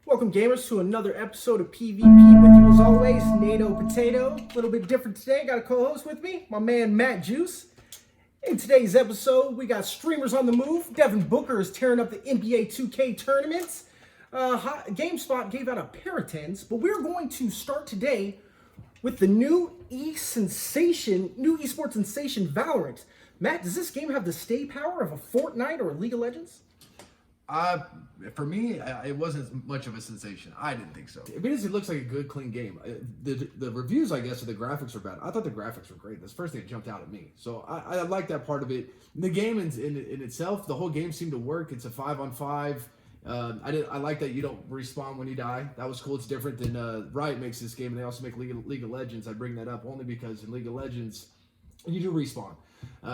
Welcome gamers to another episode of PvP with you as always, Nato Potato. A little bit different today, got a co-host with me, my man Matt Juice. In today's episode, we got streamers on the move. Devin Booker is tearing up the NBA 2K tournaments. GameSpot gave out a pair of 10s, but we're going to start today with the new esports sensation Valorant. Matt, does this game have the stay power of a Fortnite or a League of Legends? For me, it wasn't much of a sensation. I didn't think so. Because it looks like a good, clean game. The reviews, I guess, of the graphics are bad. I thought the graphics were great. That's the first thing that jumped out at me. So I like that part of it. The game in itself, the whole game seemed to work. It's a 5-on-5. I like that you don't respawn when you die. That was cool. It's different than Riot makes this game, and they also make League of Legends. I bring that up only because in League of Legends, you do respawn.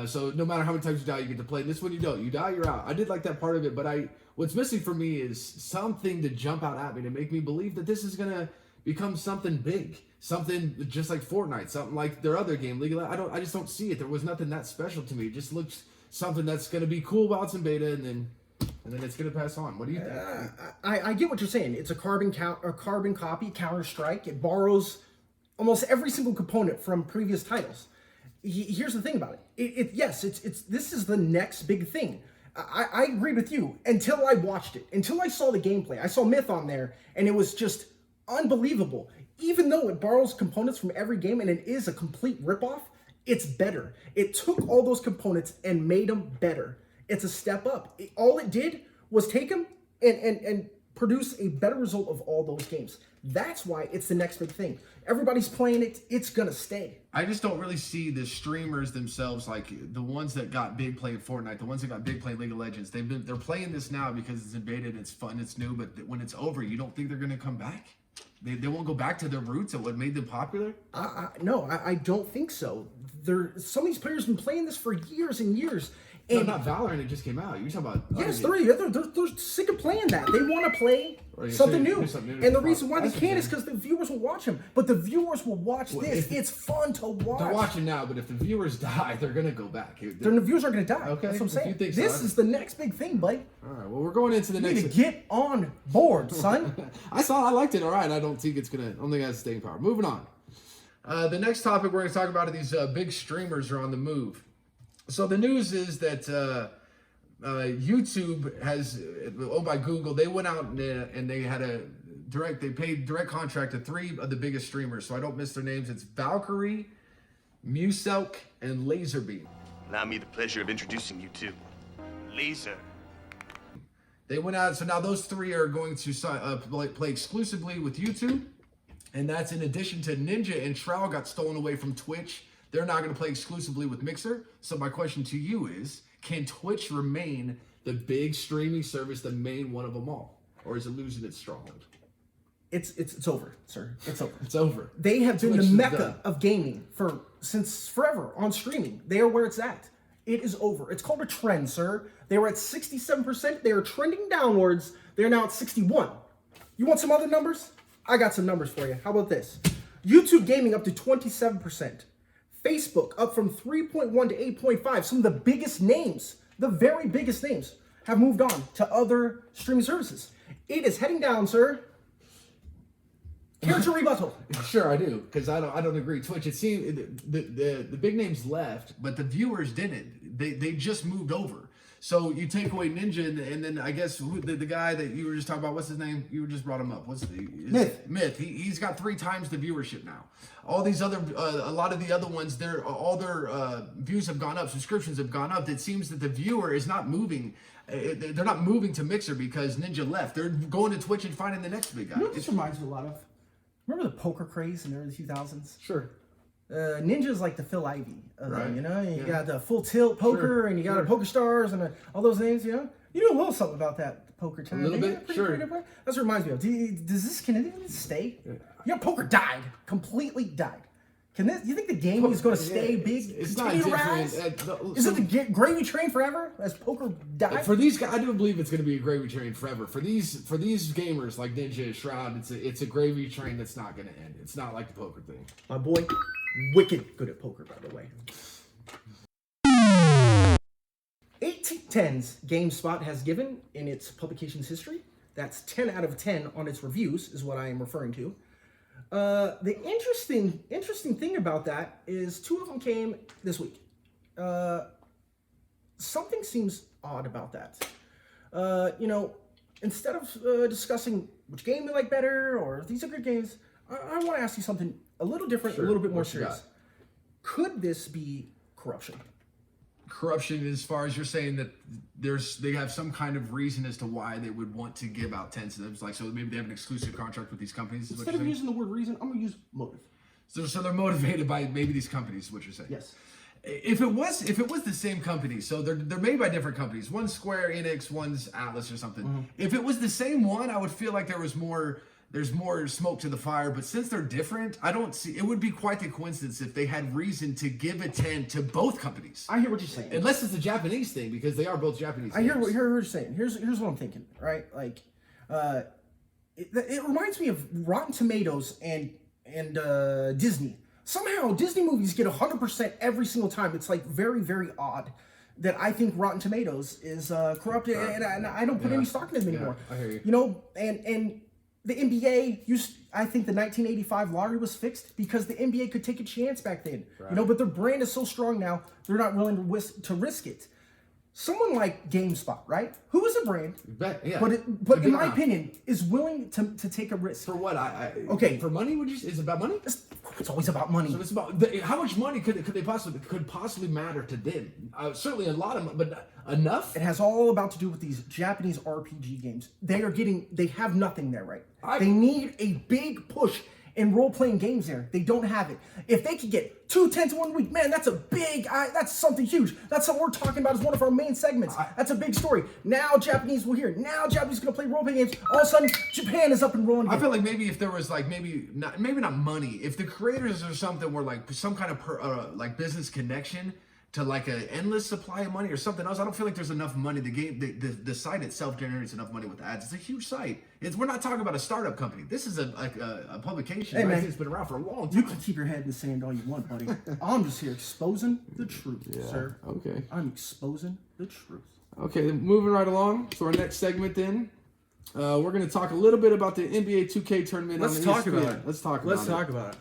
So no matter how many times you die, you get to play. This one you don't. You die, you're out. I did like that part of it, but what's missing for me is something to jump out at me to make me believe that this is gonna become something big, something just like Fortnite, something like their other game, League of Legends. I just don't see it. There was nothing that special to me. It just looks something that's gonna be cool while it's in beta, and then it's gonna pass on. What do you think? I get what you're saying. It's a carbon copy, Counter-Strike. It borrows almost every single component from previous titles. Here's the thing about it. This is the next big thing. I agreed with you until I watched it, until I saw the gameplay. I saw Myth on there, and it was just unbelievable. Even though it borrows components from every game and it is a complete ripoff, it's better. It took all those components and made them better. It's a step up. All it did was take them and produce a better result of all those games. That's why it's the next big thing. Everybody's playing it. It's going to stay. I just don't really see the streamers themselves, like the ones that got big playing Fortnite, the ones that got big playing League of Legends. They're playing this now because it's in beta and it's fun, it's new. But when it's over, you don't think they're going to come back? They won't go back to their roots and what made them popular? No, I don't think so. Some of these players have been playing this for years and years. And not Valorant, it just came out. You're talking about... Yes, they're sick of playing that. They want to play something new. And the reason why they can't is because the viewers will watch them. But the viewers will watch this. It's fun to watch. They're watching now, but if the viewers die, they're going to go back. The viewers are going to die. Okay, that's what I'm saying. This is the next big thing, buddy. All right, well, we're going into the next... You need to get on board, son. I liked it. All right, I don't think it has staying power. Moving on. The next topic we're going to talk about are these big streamers are on the move. So the news is that YouTube has, owned by Google, they went out and they had they paid direct contract to 3 of the biggest streamers. So I don't miss their names. It's Valkyrie, Muselk, and Laserbeam. Allow me the pleasure of introducing you to Laser. They went out, so now those 3 are going to play exclusively with YouTube. And that's in addition to Ninja and Shroud got stolen away from Twitch. They're not going to play exclusively with Mixer. So my question to you is, can Twitch remain the big streaming service, the main one of them all? Or is it losing its stronghold? It's over, sir. It's over. It's over. They have been the mecca of gaming since forever on streaming. They are where it's at. It is over. It's called a trend, sir. They were at 67%. They are trending downwards. They're now at 61. You want some other numbers? I got some numbers for you. How about this? YouTube gaming up to 27%. Facebook up from 3.1 to 8.5. Some of the biggest names, the very biggest names, have moved on to other streaming services. It is heading down, sir. Character rebuttal. Sure, I do, because I don't agree. Twitch, it seemed the big names left, but the viewers didn't. They just moved over. So you take away Ninja, and then I guess the guy that you were just talking about, what's his name? You just brought him up. Myth. He's got 3 times the viewership now. All these other, a lot of the other ones, all their views have gone up, subscriptions have gone up. It seems that the viewer is not moving. They're not moving to Mixer because Ninja left. They're going to Twitch and finding the next big guy. You know what this reminds me a lot of? Remember the poker craze in the early 2000s? Sure. Ninja's like the Phil Ivey, right. You know. You got the Full Tilt Poker, and you got Poker Stars, and all those names. You know, you know a little something about that poker time. A little bit, sure. That's what it reminds me of. Can it stay? You know, poker died, completely died. You think the game is going to stay big? It's not different. Is it the gravy train forever as poker died? For these guys, I do believe it's going to be a gravy train forever. For these gamers like Ninja, Shroud, it's a gravy train that's not going to end. It's not like the poker thing. My boy, wicked good at poker, by the way. 8 10s GameSpot has given in its publication's history. That's 10 out of 10 on its reviews, is what I am referring to. The interesting thing about that is 2 of them came this week. Something seems odd about that. Instead of discussing which game we like better or if these are good games, I want to ask you something a little different, a little bit more serious. Could this be corruption? Corruption, as far as you're saying that they have some kind of reason as to why they would want to give out tens, like, so maybe they have an exclusive contract with these companies. Instead of using the word reason, I'm gonna use motive. So they're motivated by maybe these companies, is what you're saying. Yes. If it was the same company, so they're made by different companies. One's Square Enix, one's Atlas or something. Mm-hmm. If it was the same one, I would feel like there's more smoke to the fire. But since they're different, I don't see. It would be quite the coincidence if they had reason to give a 10 to both companies. I hear what you're saying. Unless it's a Japanese thing, because they are both Japanese. I hear what you're saying. Here's what I'm thinking. Right, like, it reminds me of Rotten Tomatoes and Disney. Somehow Disney movies get 100% every single time. It's like very, very odd that I think Rotten Tomatoes is corrupted, and I don't put any stock in them anymore. I hear you. You know, and the NBA I think the 1985 lottery was fixed because the NBA could take a chance back then. Right. You know, but their brand is so strong now, they're not willing to risk it. Someone like GameSpot, right? Who is a brand, but in my opinion, is willing to take a risk. For what? Okay. For money? Is it about money? It's always about money. So it's about how much money could possibly matter to them? Certainly a lot of, but enough. It has all about to do with these Japanese RPG games. They have nothing there, right? They need a big push in role-playing games there. They don't have it. If they could get 2 tens in 1 week, man, that's that's something huge. That's something we're talking about as one of our main segments. That's a big story. Now Japanese will hear. Now Japanese are gonna play role-playing games. All of a sudden, Japan is up and rolling again. I feel like maybe if there was like maybe not money, if the creators or something were like some kind of like business connection to like an endless supply of money or something else. I don't feel like there's enough money. The site itself generates enough money with ads. It's a huge site. We're not talking about a startup company. This is a publication. Hey, man, it's been around for a long time. You can keep your head in the sand all you want, buddy. I'm just here exposing the truth, sir. Okay. I'm exposing the truth. Okay, then moving right along. So our next segment then, we're going to talk a little bit about the NBA 2K tournament. Let's talk about it. Let's talk about it.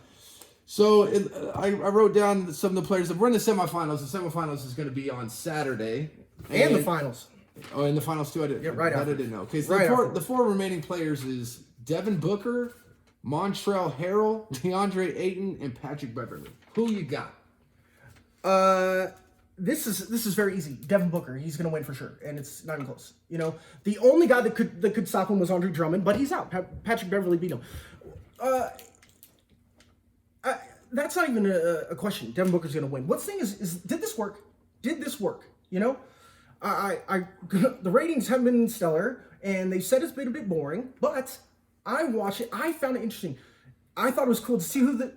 So I wrote down some of the players. We're in the semifinals. The semifinals is going to be on Saturday. And the finals. Oh, and the finals too. I didn't. Yeah, right after. I didn't know. Okay, so the four remaining players is Devin Booker, Montrezl Harrell, DeAndre Ayton, and Patrick Beverly. Who you got? This is very easy. Devin Booker, he's gonna win for sure, and it's not even close. You know, the only guy that could stop him was Andre Drummond, but he's out. Patrick Beverly beat him. That's not even a question. Devin Booker's gonna win. What's the thing is did this work? Did this work? You know, the ratings have been stellar, and they said it's been a bit boring, but I watched it. I found it interesting. I thought it was cool to see who the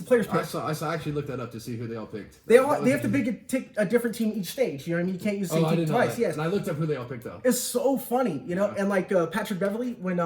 players picked. I actually looked that up to see who they all picked. They have to pick a different team each stage. You know what I mean? You can't use the same team twice. Yes. And I looked up who they all picked up. It's so funny, you know. And like Patrick Beverly, when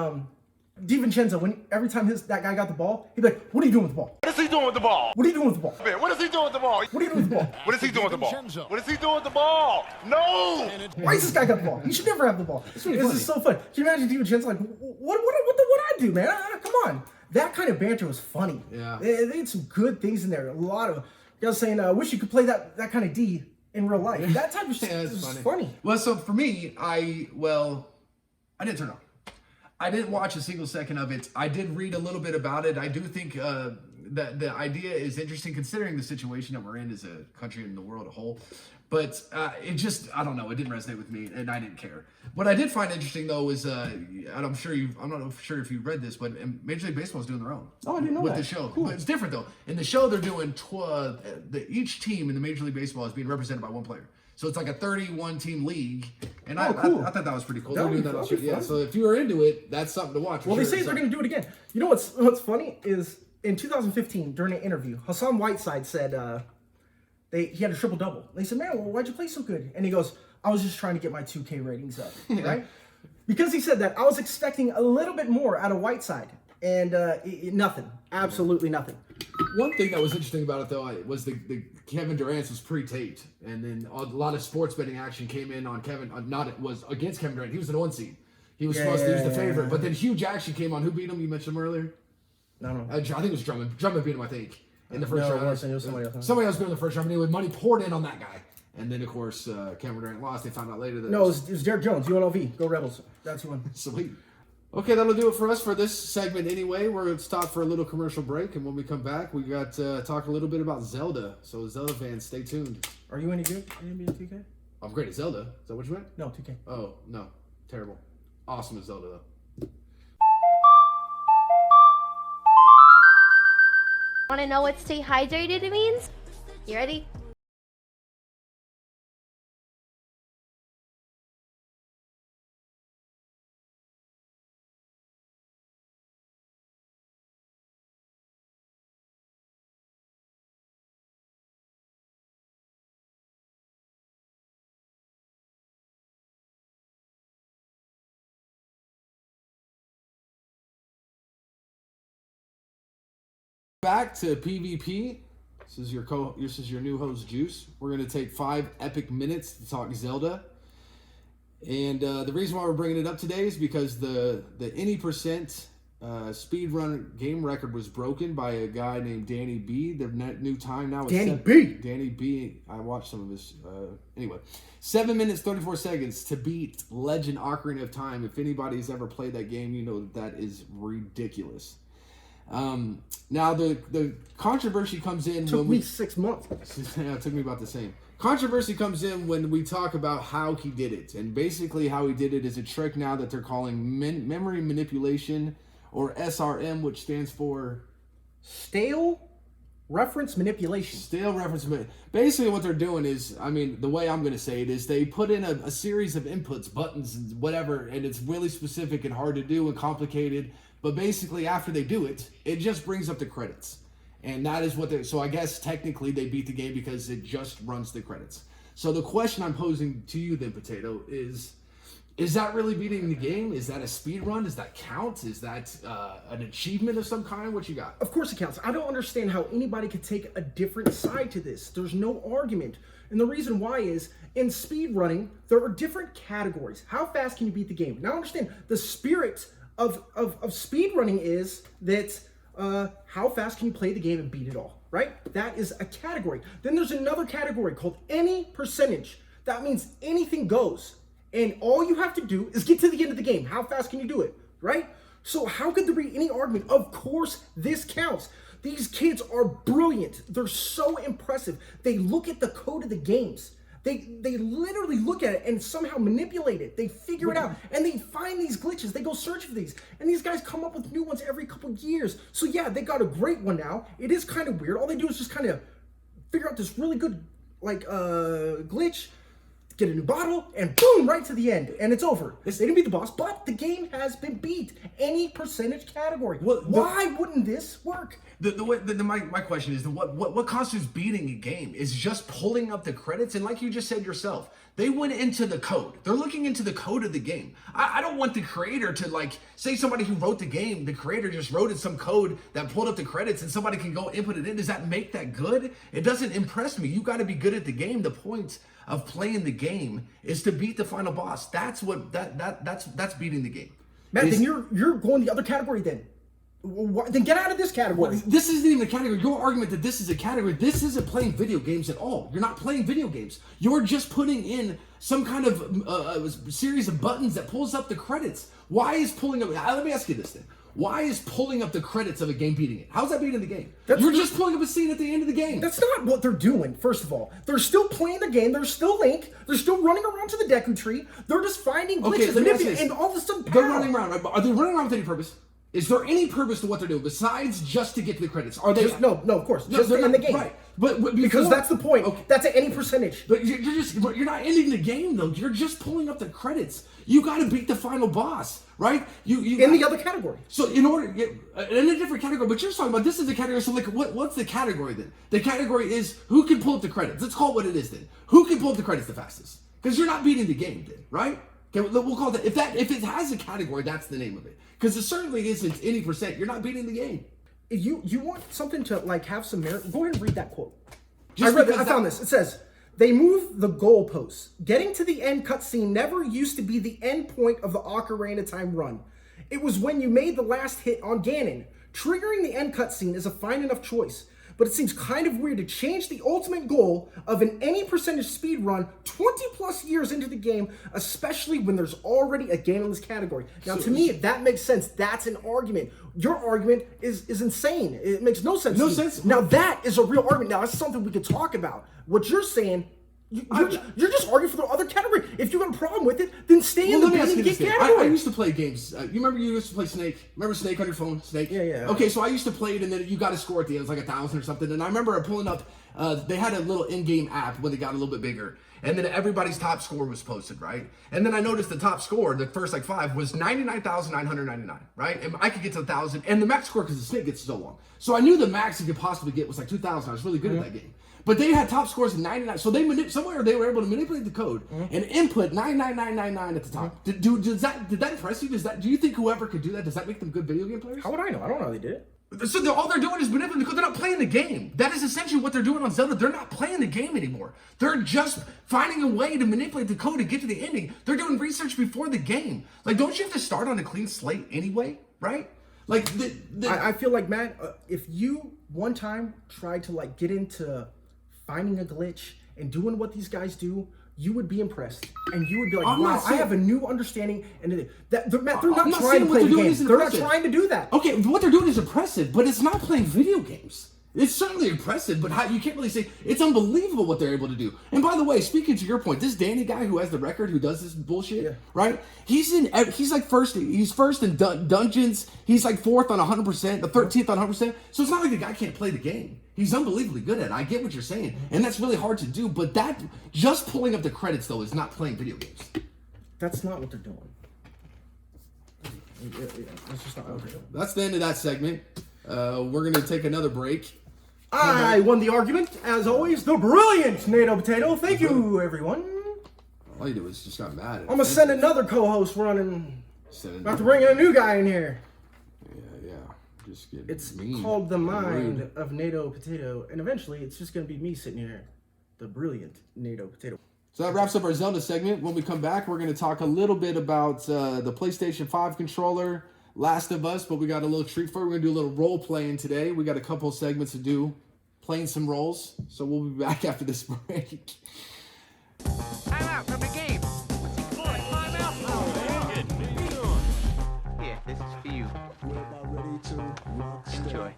DiVincenzo, every time that guy got the ball, he'd be like, "What are you doing with the ball? What is he doing with the ball? What are you doing with the ball? What is he doing with the ball? What are you doing with the ball? What is he doing with the ball? What is he doing with the ball? No! Why is this guy got the ball? He should never have the ball." This is so fun. Can you imagine DiVincenzo like, what I do, man? Come on. That kind of banter was funny. Yeah. They had some good things in there. A lot of guys saying, "I wish you could play that kind of D in real life." That type of shit is funny. Well, so for me, I didn't turn on. I didn't watch a single second of it. I did read a little bit about it. I do think that the idea is interesting considering the situation that we're in as a country and the world as a whole. But it just, I don't know, it didn't resonate with me, and I didn't care. What I did find interesting, though, is, I'm not sure if you read this, but Major League Baseball is doing their own. Oh, I didn't know with that. The show. Cool. But it's different, though. In the show, they're doing, each team in the Major League Baseball is being represented by one player. So it's like a 31-team league, and cool. I thought that was pretty cool. That'd be fun. So if you were into it, that's something to watch. Well, they say they're going to do it again. You know what's funny is in 2015 during an interview, Hassan Whiteside said he had a triple-double. They said, "Man, well, why'd you play so good?" And he goes, "I was just trying to get my 2K ratings up," right? Because he said that, I was expecting a little bit more out of Whiteside, and nothing, absolutely nothing. One thing that was interesting about it, though, was the Kevin Durant's was pre-taped, and then a lot of sports betting action came in on Kevin. Was against Kevin Durant. He was an 1 seed. He was supposed to use the favorite, but then Hugh Jackson came on. Who beat him? You mentioned him earlier. I don't know. I think it was Drummond. Drummond beat him, I think, in the first round. It was somebody else. Somebody else beat him in the first round. Anyway, money poured in on that guy. And then, of course, Cameron Durant lost. They found out later that No, it was Derek Jones, UNLV. Go Rebels. That's who won. Sweet. Okay, that'll do it for us for this segment anyway. We're going to stop for a little commercial break. And when we come back, we got talk a little bit about Zelda. So, Zelda fans, stay tuned. Are you any good in NBA 2K? I'm great at Zelda. Is that what you meant? No, 2K. Oh, no. Terrible. Awesome at Zelda, though. Want to know what stay hydrated means? You ready? Back to PvP. This is your new host Juice. We're gonna take 5 epic minutes to talk Zelda, and the reason why we're bringing it up today is because the any percent speedrun game record was broken by a guy named Danny B. The new time now is Danny B. I watched some of his. Anyway, 7 minutes 34 seconds to beat Legend Ocarina of Time. If anybody's ever played that game, you know that is ridiculous. Now the controversy comes in. Took me 6 months. Yeah, it took me about the same. Controversy comes in when we talk about how he did it, and basically how he did it is a trick now that they're calling memory manipulation, or SRM, which stands for Stale reference manipulation. Stale reference. Basically, what they're doing is, I mean, the way I'm going to say it is they put in a series of inputs, buttons, and whatever, and it's really specific and hard to do and complicated. But basically, after they do it, it just brings up the credits. And that is what they... So I guess technically they beat the game because it just runs the credits. So the question I'm posing to you then, Potato, is that really beating the game? Is that a speed run? Does that count? Is that an achievement of some kind? What you got? Of course it counts. I don't understand how anybody could take a different side to this. There's no argument. And the reason why is, in speed running, there are different categories. How fast can you beat the game? Now understand, the spirit of speedrunning is that how fast can you play the game and beat it all, right? That is a category. Then there's another category called any percentage. That means anything goes. And all you have to do is get to the end of the game. How fast can you do it, right? So how could there be any argument? Of course this counts. These kids are brilliant. They're so impressive. They look at the code of the games. They literally look at it and somehow manipulate it. They figure it out and they find these glitches. They go search for these. And these guys come up with new ones every couple years. So yeah, they got a great one now. It is kind of weird. All they do is just kind of figure out this really good glitch, get a new bottle, and boom, right to the end. And it's over. They didn't beat the boss, but the game has been beat. Any percentage category. Why wouldn't this work? My question is what constitutes beating a game is just pulling up the credits, and like you just said yourself, they went into the code. They're looking into the code of the game. I don't want the creator to say somebody who wrote the game, the creator just wrote in some code that pulled up the credits and somebody can go input it in. Does that make that good? It doesn't impress me. You got to be good at the game. The point of playing the game is to beat the final boss. That's what that's beating the game. Matt, then you're going the other category then. Then get out of this category. This isn't even a category. Your argument that this is a category, this isn't playing video games at all. You're not playing video games. You're just putting in some kind of series of buttons that pulls up the credits. Why is pulling up... Let me ask you this then. Why is pulling up the credits of a game beating it? How's that beating the game? You're just pulling up a scene at the end of the game. That's not what they're doing, first of all. They're still playing the game. They're still Link. They're still running around to the Deku Tree. They're just finding glitches and all of a sudden... They're running around. Are they running around with any purpose? Is there any purpose to what they're doing besides just to get to the credits? Are they? No, of course. Just to end the game. Right. But because that's the point. Okay. That's at any percentage. But you're not ending the game though. You're just pulling up the credits. You got to beat the final boss, right? You in the other category. So in a different category, but you're talking about this is the category. So what's the category then? The category is who can pull up the credits. Let's call it what it is then. Who can pull up the credits the fastest? Because you're not beating the game then, right? Okay, we'll call that if it has a category, that's the name of it. Because it certainly isn't any percent. You're not beating the game. If you want something to have some merit, go ahead and read that quote. I found this. It says, They moved the goalposts. Getting to the end cutscene never used to be the end point of the Ocarina of Time run. It was when you made the last hit on Ganon. Triggering the end cutscene is a fine enough choice, but it seems kind of weird to change the ultimate goal of an any percentage speed run 20 plus years into the game, especially when there's already a game in this category. Now, to me, that makes sense. That's an argument. Your argument is insane. It makes no sense. No to me. sense. Now, that is a real argument. Now, that's something we could talk about. What you're saying, you're just arguing for the other category. If you got a problem with it, then stay in the video game category. I used to play games. You remember you used to play Snake? Remember Snake on your phone? Snake? Yeah. Okay, so I used to play it, and then you got a score at the end. It was like 1,000 or something. And I remember pulling up, they had a little in-game app when they got a little bit bigger. And then everybody's top score was posted, right? And then I noticed the top score, the first like 5, was 99,999, right? And I could get to 1,000. And the max score, because the Snake gets so long. So I knew the max you could possibly get was like 2,000. I was really good at that game. But they had top scores of 99, so somewhere they were able to manipulate the code and input 99999 at the top. Did that impress you? Do you think whoever could do that, does that make them good video game players? How would I know? I don't know how they did it. So all they're doing is manipulating the code. They're not playing the game. That is essentially what they're doing on Zelda. They're not playing the game anymore. They're just finding a way to manipulate the code to get to the ending. They're doing research before the game. Like, don't you have to start on a clean slate anyway, right? Like, I feel like, Matt, if you one time tried to like get into finding a glitch and doing what these guys do, you would be impressed, and you would be like, "Wow, I have a new understanding." And Matt, they're not trying to play the game. They're not trying to do that. Okay, what they're doing is impressive, but it's not playing video games. It's certainly impressive, but you can't really say it's unbelievable what they're able to do. And by the way, speaking to your point, this Danny guy who has the record, who does this bullshit, right? He's like first. He's first in dungeons. He's like fourth on 100%, the 13th on 100%. So it's not like the guy can't play the game. He's unbelievably good at it. I get what you're saying, and that's really hard to do. But that just pulling up the credits though is not playing video games. That's not what they're doing. That's just not what they're doing. That's the end of that segment. We're gonna take another break. I won the argument, as always. The brilliant NATO Potato. Thank you, everyone. All you do is just got mad. I'm gonna send another co-host running. About to Bring bring in a new guy in here. Yeah. Just get It's mean called the and mind rude. of NATO Potato, and eventually it's just gonna be me sitting here, the brilliant NATO Potato. So that wraps up our Zelda segment. When we come back, we're going to talk a little bit about the PlayStation 5 controller, Last of Us, but we got a little treat for you. We're going to do a little role playing today. We got a couple of segments to do, playing some roles. So we'll be back after this break. Time out from the game. Time out. Here, this is for you. Enjoy.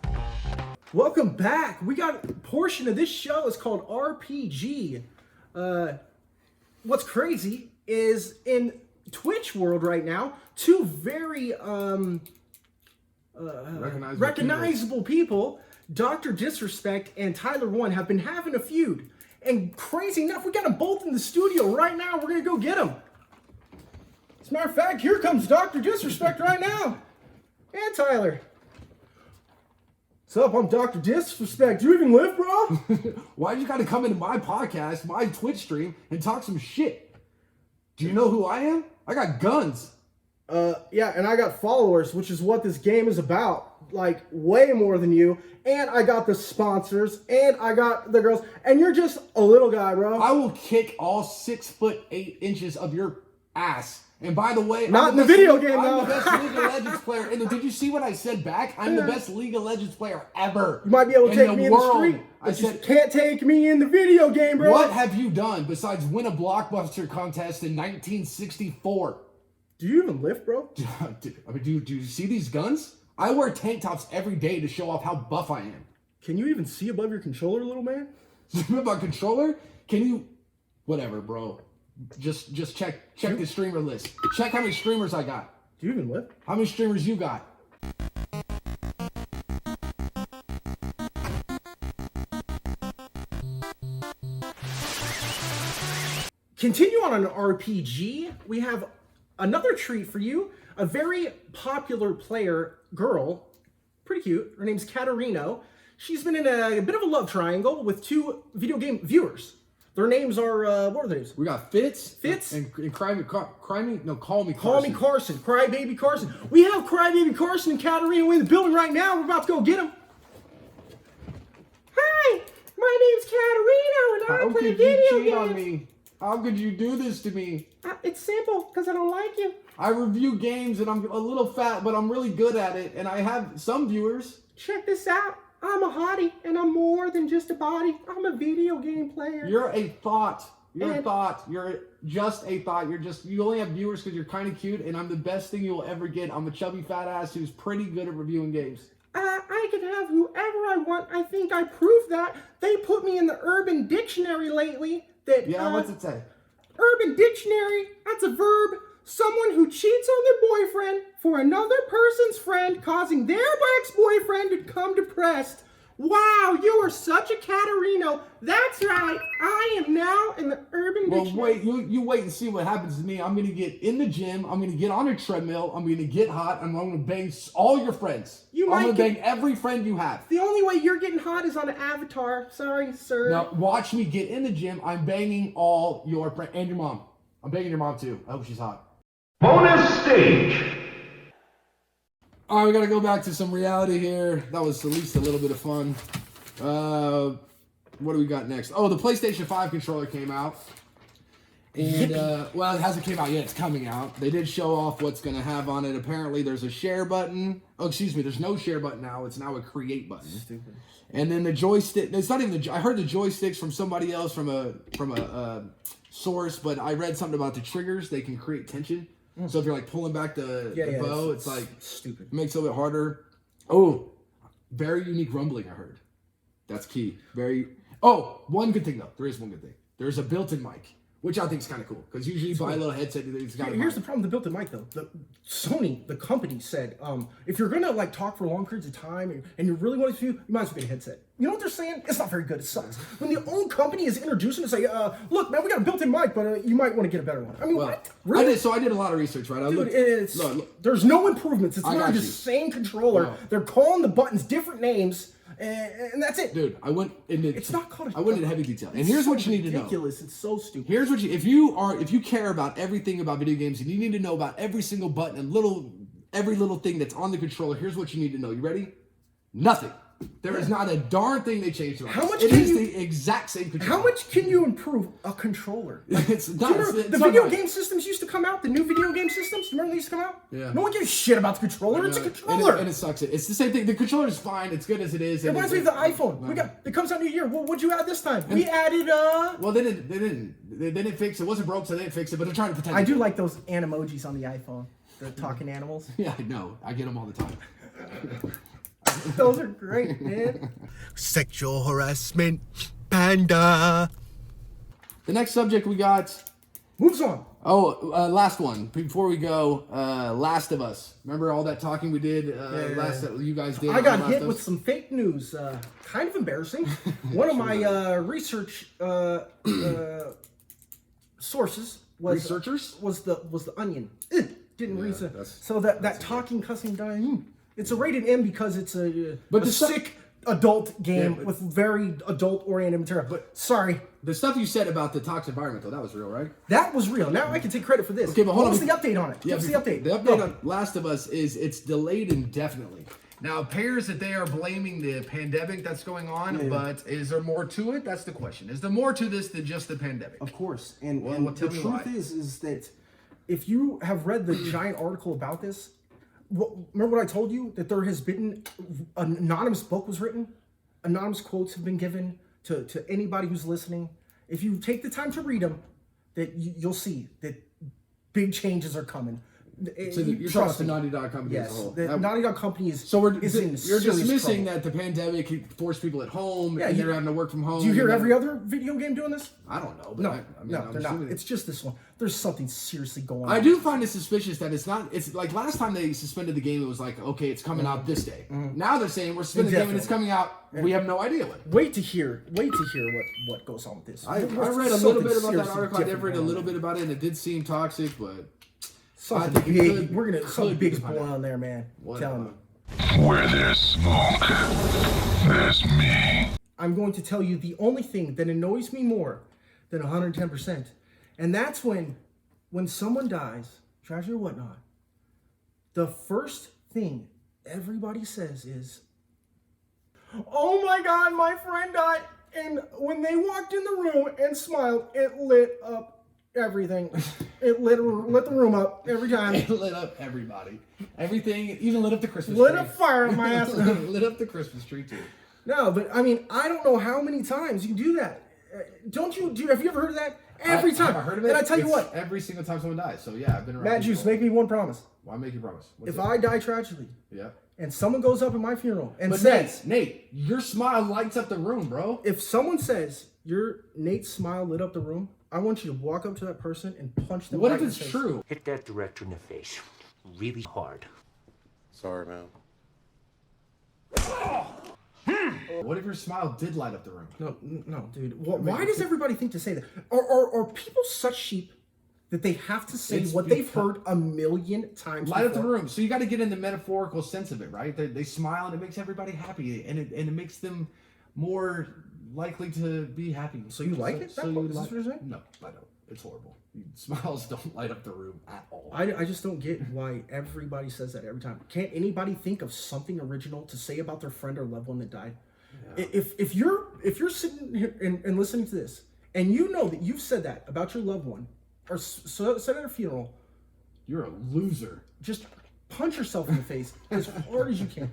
Welcome back. We got a portion of this show is called RPG. What's crazy is in Twitch world right now, two very recognizable people, Dr. Disrespect and Tyler One, have been having a feud. And crazy enough, we got them both in the studio right now. We're gonna go get them. As a matter of fact, here comes Dr. Disrespect right now. And Tyler. What's up? I'm Dr. Disrespect. Do you even live, bro? Why you got to come into my podcast, my Twitch stream, and talk some shit? Do you know who I am? I got guns. Yeah, and I got followers, which is what this game is about. Like, way more than you. And I got the sponsors, and I got the girls, and you're just a little guy, bro. I will kick all 6'8" of your ass. And by the way, Not in the video game, I'm though. the best League of Legends player. And did you see what I said back? I'm the best League of Legends player ever. You might be able to take me in the street, I but you said, can't take me in the video game, bro. what have you done besides win a blockbuster contest in 1964? Do you even lift, bro? I mean, do you see these guns? I wear tank tops every day to show off how buff I am. Can you even see above your controller, little man? My controller? Can you? Whatever, bro. Just check the streamer list. Check how many streamers I got. Do you even lift? How many streamers you got? Continue on an RPG. We have another treat for you. A very popular player, girl, pretty cute. Her name's Katarino. She's been in a bit of a love triangle with two video game viewers. Their names are, what are their names? We got Fitz. And Call Me Carson. Call Me Carson. Crybaby Carson. We have Crybaby Carson and Katarina in the building right now. We're about to go get them. Hi. My name's Katarina, and I How play could you video cheat games. on me? How could you do this to me? It's simple, because I don't like you. I review games and I'm a little fat, but I'm really good at it, and I have some viewers. Check this out. I'm a hottie, and I'm more than just a body. I'm a video game player. You're a thought. You're a And- thought. You're just a thought. You only have viewers because you're kind of cute, and I'm the best thing you'll ever get. I'm a chubby fat ass who's pretty good at reviewing games. I can have whoever I want. I think I proved that. They put me in the Urban Dictionary lately. That Yeah, what's it say? Urban Dictionary, that's a verb. Someone who cheats on their boyfriend for another person's friend, causing their ex-boyfriend to become depressed. Wow, you are such a Catarino. That's right. I am now in the Urban Well, Dictionary. wait, you wait and see what happens to me. I'm gonna get in the gym. I'm gonna get on a treadmill. I'm gonna get hot. And I'm gonna bang all your friends. You I'm might gonna get- bang every friend you have. The only way you're getting hot is on an avatar. Sorry, sir. Now watch me get in the gym. I'm banging all your friends and your mom. I'm banging your mom too. I hope she's hot. Bonus stage. All right, we gotta go back to some reality here. That was at least a little bit of fun. What do we got next? Oh, the PlayStation 5 controller came out. And, well, it hasn't came out yet. It's coming out. They did show off what's going to have on it. Apparently, there's a share button. Oh, excuse me. There's no share button now. It's now a create button. Stupid. And then the joystick. It's not even the. I heard the joysticks from somebody else from a source, but I read something about the triggers. They can create tension. So if you're like pulling back the bow, it's like stupid. it makes it a little bit harder. Oh, very unique rumbling. I heard. That's key. Oh, one good thing though. There is one good thing. There's a built-in mic, which I think is kind of cool because usually you buy a little headset. It's got a Here's the mic. problem with the built-in mic though. Sony, the company, said if you're gonna like talk for long periods of time and you really want to, you might as well get a headset. You know what they're saying? It's not very good. It sucks. When the old company is introducing it, say, look, man, we got a built-in mic, but you might want to get a better one. I mean, Well, what? Really? I did a lot of research, right? I Dude, looked. Look. there's no improvements. It's I literally got the you. same controller. No. They're calling the buttons different names, and that's it. Dude, I went into. It's not called a- I went into heavy detail, and It's here's so what you need to know. ridiculous. It's so stupid. Here's what if you care about everything about video games and you need to know about every single button and every little thing that's on the controller. Here's what you need to know. You ready? Nothing. There is not a darn thing they changed about How this. much It can is you- the exact same controller. How much can you improve a controller? It's Do not. you remember it's the not video right. game systems used to come out? The new video game systems? Remember they used to come out? Yeah. No one gives a shit about the controller. It's a controller. And it sucks. It's the same thing. The controller is fine. It's good as it is. It and reminds me of the iPhone. It comes out new year. Well, what'd you add this time? We added Well, they didn't fix it. It wasn't broke, so they didn't fix it. But they're trying to pretend. I they do did. like those animojis on the iPhone. The talking animals. Yeah, I know. I get them all the time. Those are great, man. Sexual harassment, panda. The next subject we got. Moves on. Oh, last one. Before we go, Last of Us. Remember all that talking we did last that you guys did? I on got Last hit of with Us? some fake news. Kind of embarrassing. One of my research sources was Researchers? was the Onion. Didn't read it. that's- So that talking, cussing, dying. It's a rated M because it's a the stuff- sick adult game but- with very adult-oriented material. But sorry, The stuff you said about the toxic environment, though, that was real, right? that was real. Now I can take credit for this. Okay, but hold what was on. the update on it? Give us the update. The update Go. on Last of Us is it's delayed indefinitely. Now, it appears that they are blaming the pandemic that's going on, but is there more to it? That's the question. Is there more to this than just the pandemic? Of course, and Well, the tell me truth why. is that if you have read the giant article about this, remember what I told you, that there has been an anonymous book was written, anonymous quotes have been given to anybody who's listening. If you take the time to read them, that you'll see that big changes are coming. So you're Trust talking me. Naughty Dog company as a Yes, whole. the That- Naughty Dog company is So is in you're serious dismissing trouble. that the pandemic forced people at home Yeah, and you- they're having to work from home. Do you hear and every other video game doing this? I don't know. But No, I mean, no, I'm they're not. assuming- It's just this one. There's something seriously going on. I do find it suspicious that it's not. It's like last time they suspended the game, it was like, okay, it's coming out this day. Now they're saying we're suspending the game and it's coming out. We have no idea when. Wait to hear what goes on with this. I There's read a little something bit about that seriously article. I did different read a going little on. bit about it, and it did seem toxic, but Something I think it big. could- We're gonna could something be big's behind going it. on there, man. What Telling about- you. Where there's smoke, there's me. I'm going to tell you the only thing that annoys me more than 110%, and that's when someone dies, tragedy or whatnot. The first thing everybody says is, "Oh my God, my friend died. And when they walked in the room and smiled, it lit up everything. It lit the room up every time. It lit up everybody. Everything, even lit up the Christmas Lit tree. a fire in my ass. Lit up the Christmas tree too. No, but I mean, I don't know how many times you do that. Don't you? Have you ever heard of that? Every time. Have I heard of it? And I tell you It's what. every single time someone dies. So yeah, I've been around. Matt people. Juice, make me one promise. Why make you promise? What's If it? I die tragically, Yeah. and someone goes up at my funeral and But says, Nate, your smile lights up the room, bro. if someone says Nate's smile lit up the room, I want you to walk up to that person and punch them. What right if in it's the face. true? Hit that director in the face. Really hard. Sorry, man. What if your smile did light up the room? No, dude. Why does everybody think to say that? Are people such sheep that they have to say It's what they've heard a million times Light up the before? room. So you got to get in the metaphorical sense of it, right? They smile and it makes everybody happy, and it makes them more likely to be happy. So you like it? Is this what you're saying? No, I don't. It's horrible. Smiles don't light up the room at all. I just don't get why everybody says that every time. Can't anybody think of something original to say about their friend or loved one that died? Yeah. If you're sitting here and listening to this, and you know that you've said that about your loved one, or said at a funeral, You're a loser. just punch yourself in the face as hard as you can.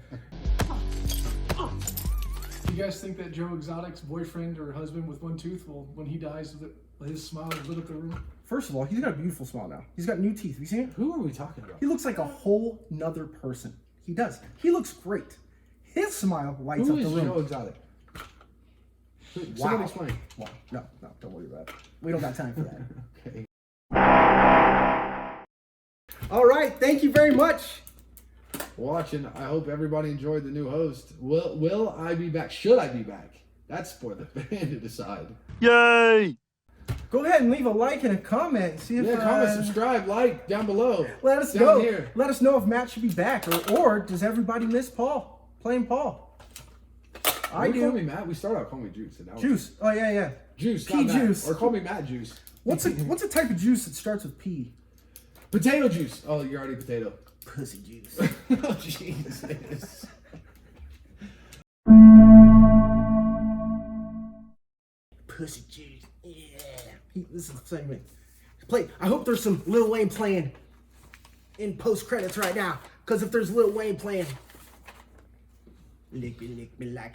Do you guys think that Joe Exotic's boyfriend or husband with one tooth will, when he dies, his smile lit up the room? First of all, he's got a beautiful smile now. He's got new teeth. Have you seen it? Who are we talking about? He looks like a whole nother person. He does. He looks great. His smile lights Who up the is room. Joe Exotic? Wow. Someone explain. Well, no, don't worry about it. We don't got time for that. Okay. All right, thank you very much. Watching. I hope everybody enjoyed the new host. Will I be back? Should I be back? That's for the fan to decide. Yay! Go ahead and leave a like and a comment. See if Comment, subscribe, like down below. let us down know. here. Let us know if Matt should be back, or does everybody miss Paul playing Paul? I Don't call me do. Matt. We started out calling me Juice. And now Juice. Oh yeah. Juice. Pea not Matt. juice. Or call me Matt Juice. What's a type of juice that starts with P? Potato juice. Oh, you're already potato. Pussy juice. Oh, Jesus. Pussy juice. Yeah. This is the segment. Play. I hope there's some Lil Wayne playing in post credits right now. Because if there's Lil Wayne playing, lick me like